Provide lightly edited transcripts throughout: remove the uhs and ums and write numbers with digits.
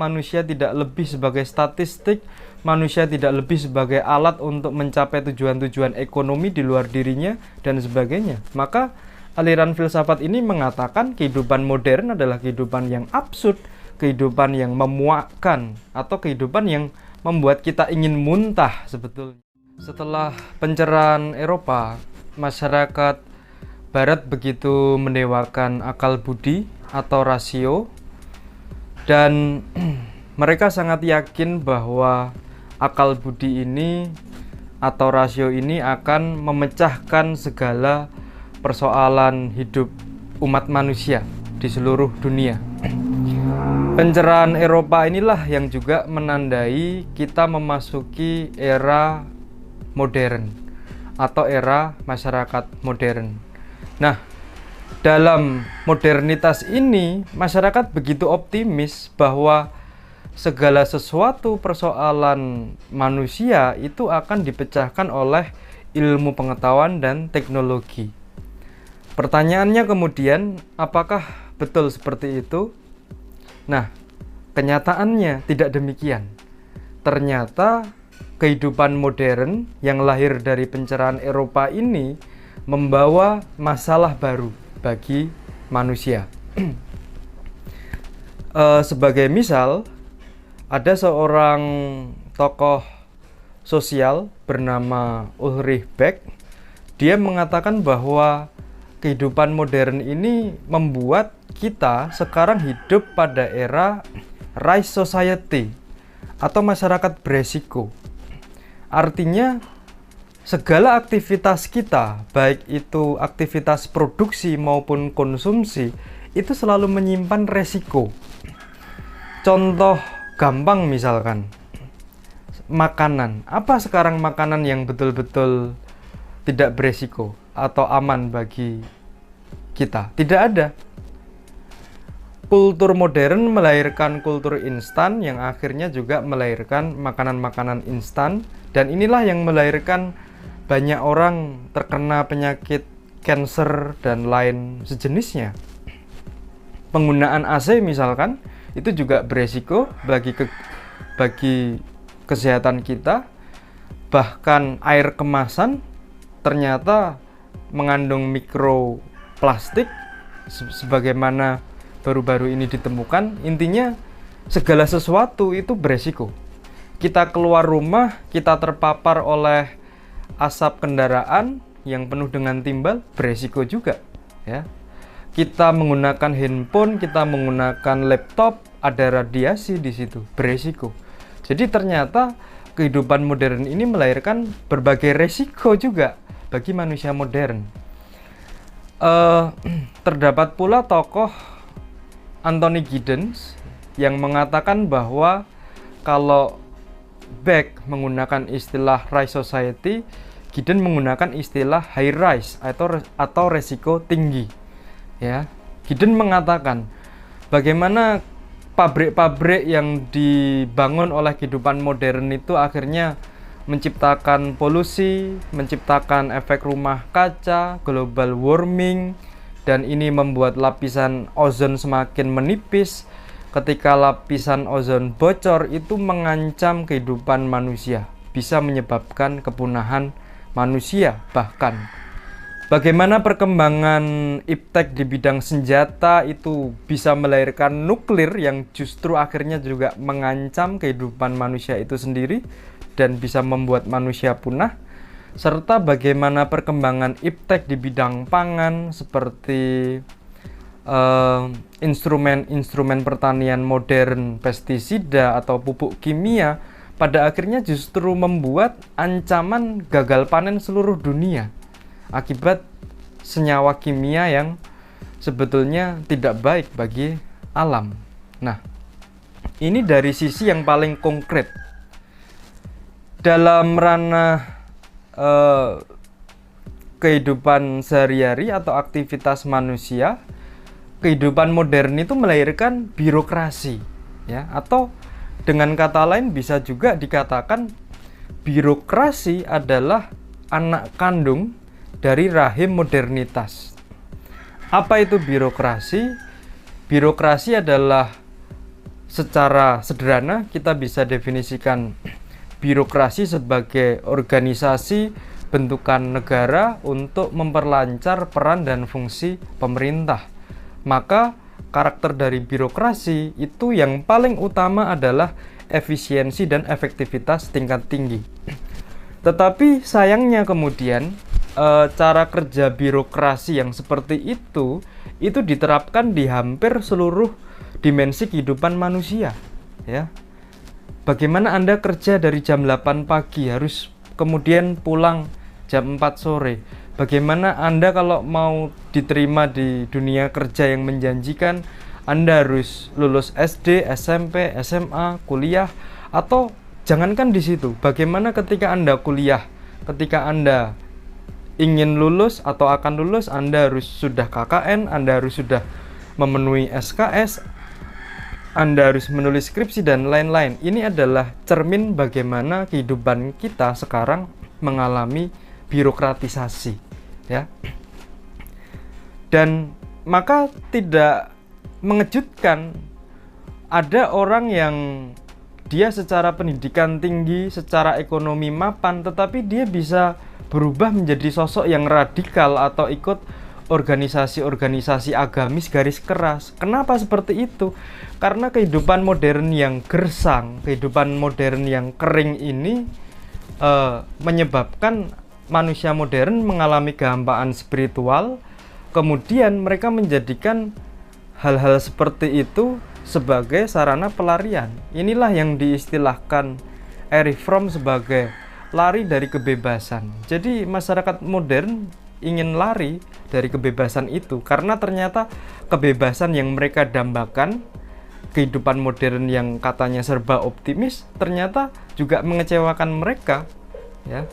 Manusia tidak lebih sebagai statistik, manusia tidak lebih sebagai alat untuk mencapai tujuan-tujuan ekonomi di luar dirinya, dan sebagainya. Maka aliran filsafat ini mengatakan kehidupan modern adalah kehidupan yang absurd, kehidupan yang memuakkan, atau kehidupan yang membuat kita ingin muntah sebetulnya. Setelah pencerahan Eropa, masyarakat Barat begitu mendewakan akal budi atau rasio, dan mereka sangat yakin bahwa akal budi ini atau rasio ini akan memecahkan segala persoalan hidup umat manusia di seluruh dunia. Pencerahan Eropa inilah yang juga menandai kita memasuki era modern atau era masyarakat modern. Nah, dalam modernitas ini, masyarakat begitu optimis bahwa segala sesuatu persoalan manusia itu akan dipecahkan oleh ilmu pengetahuan dan teknologi. Pertanyaannya kemudian, apakah betul seperti itu? Nah, kenyataannya tidak demikian. Ternyata kehidupan modern yang lahir dari pencerahan Eropa ini membawa masalah baru bagi manusia. Sebagai misal, ada seorang tokoh sosial bernama Ulrich Beck. Dia mengatakan bahwa kehidupan modern ini membuat kita sekarang hidup pada era rice society atau masyarakat beresiko. Artinya segala aktivitas kita, baik itu aktivitas produksi maupun konsumsi, itu selalu menyimpan resiko. Contoh gampang misalkan, makanan. Apa sekarang makanan yang betul-betul tidak beresiko atau aman bagi kita? Tidak ada. Kultur modern melahirkan kultur instan yang akhirnya juga melahirkan makanan-makanan instan, dan inilah yang melahirkan banyak orang terkena penyakit kanker dan lain sejenisnya. Penggunaan AC misalkan itu juga beresiko bagi kesehatan kita. Bahkan air kemasan ternyata mengandung mikroplastik sebagaimana baru-baru ini ditemukan. Intinya segala sesuatu itu beresiko. Kita keluar rumah, kita terpapar oleh asap kendaraan yang penuh dengan timbal, beresiko juga, ya. Kita menggunakan handphone, kita menggunakan laptop, ada radiasi di situ, beresiko. Jadi ternyata kehidupan modern ini melahirkan berbagai resiko juga bagi manusia modern. Terdapat pula tokoh Anthony Giddens yang mengatakan bahwa kalau Beck menggunakan istilah rice society, Giddens menggunakan istilah high rise atau resiko tinggi. Ya, Giddens mengatakan bagaimana pabrik-pabrik yang dibangun oleh kehidupan modern itu akhirnya menciptakan polusi, menciptakan efek rumah kaca, global warming, dan ini membuat lapisan ozon semakin menipis. Ketika lapisan ozon bocor, itu mengancam kehidupan manusia, bisa menyebabkan kepunahan manusia. Bahkan bagaimana perkembangan iptek di bidang senjata itu bisa melahirkan nuklir yang justru akhirnya juga mengancam kehidupan manusia itu sendiri dan bisa membuat manusia punah. Serta bagaimana perkembangan iptek di bidang pangan seperti instrumen-instrumen pertanian modern, pestisida atau pupuk kimia, pada akhirnya justru membuat ancaman gagal panen seluruh dunia akibat senyawa kimia yang sebetulnya tidak baik bagi alam. Nah, ini dari sisi yang paling konkret. Dalam ranah kehidupan sehari-hari atau aktivitas manusia, kehidupan modern itu melahirkan birokrasi, ya, atau dengan kata lain bisa juga dikatakan birokrasi adalah anak kandung dari rahim modernitas. Apa itu birokrasi? Birokrasi adalah secara sederhana kita bisa definisikan birokrasi sebagai organisasi bentukan negara untuk memperlancar peran dan fungsi pemerintah. Maka karakter dari birokrasi itu yang paling utama adalah efisiensi dan efektivitas tingkat tinggi. Tetapi sayangnya kemudian cara kerja birokrasi yang seperti itu diterapkan di hampir seluruh dimensi kehidupan manusia, ya. Bagaimana Anda kerja dari jam 8 pagi harus kemudian pulang jam 4 sore? Bagaimana Anda kalau mau diterima di dunia kerja yang menjanjikan, Anda harus lulus SD, SMP, SMA, kuliah, atau jangankan di situ. Bagaimana ketika Anda kuliah, ketika Anda ingin lulus atau akan lulus, Anda harus sudah KKN, Anda harus sudah memenuhi SKS, Anda harus menulis skripsi dan lain-lain. Ini adalah cermin bagaimana kehidupan kita sekarang mengalami birokratisasi, ya. Dan maka tidak mengejutkan ada orang yang dia secara pendidikan tinggi, secara ekonomi mapan, tetapi dia bisa berubah menjadi sosok yang radikal atau ikut organisasi-organisasi agamis garis keras. Kenapa seperti itu? Karena kehidupan modern yang gersang, kehidupan modern yang kering ini menyebabkan manusia modern mengalami kehampaan spiritual. Kemudian mereka menjadikan hal-hal seperti itu sebagai sarana pelarian. Inilah yang diistilahkan Erich Fromm sebagai lari dari kebebasan. Jadi masyarakat modern ingin lari dari kebebasan itu karena ternyata kebebasan yang mereka dambakan, kehidupan modern yang katanya serba optimis, ternyata juga mengecewakan mereka, ya.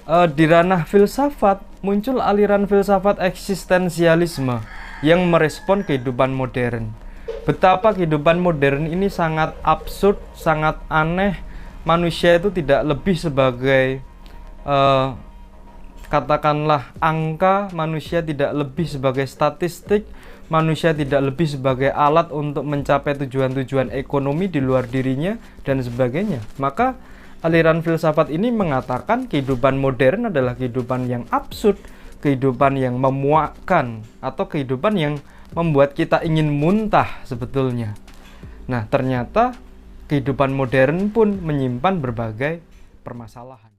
Di ranah filsafat muncul aliran filsafat eksistensialisme yang merespon kehidupan modern. Betapa kehidupan modern ini sangat absurd, sangat aneh. Manusia itu tidak lebih sebagai katakanlah angka, manusia tidak lebih sebagai statistik, manusia tidak lebih sebagai alat untuk mencapai tujuan-tujuan ekonomi di luar dirinya, dan sebagainya. Maka aliran filsafat ini mengatakan kehidupan modern adalah kehidupan yang absurd, kehidupan yang memuakkan, atau kehidupan yang membuat kita ingin muntah sebetulnya. Nah, ternyata kehidupan modern pun menyimpan berbagai permasalahan.